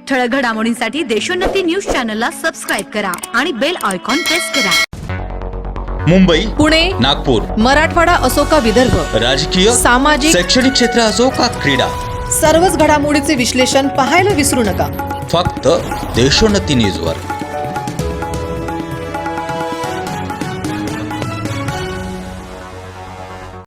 ठळक घडामोडींसाठी देशोन्नती न्यूज चॅनलला सबस्क्राईब करा आणि बेल आयकॉन प्रेस करा। मुंबई, पुणे, नागपूर, मराठवाडा असो का विदर्भ, राजकीय, सामाजिक, शैक्षणिक क्षेत्र असो का क्रीडा, सर्वच घडामोडीचे विश्लेषण पाहायला विसरू नका। फक्त देशोन्नती न्यूजवर।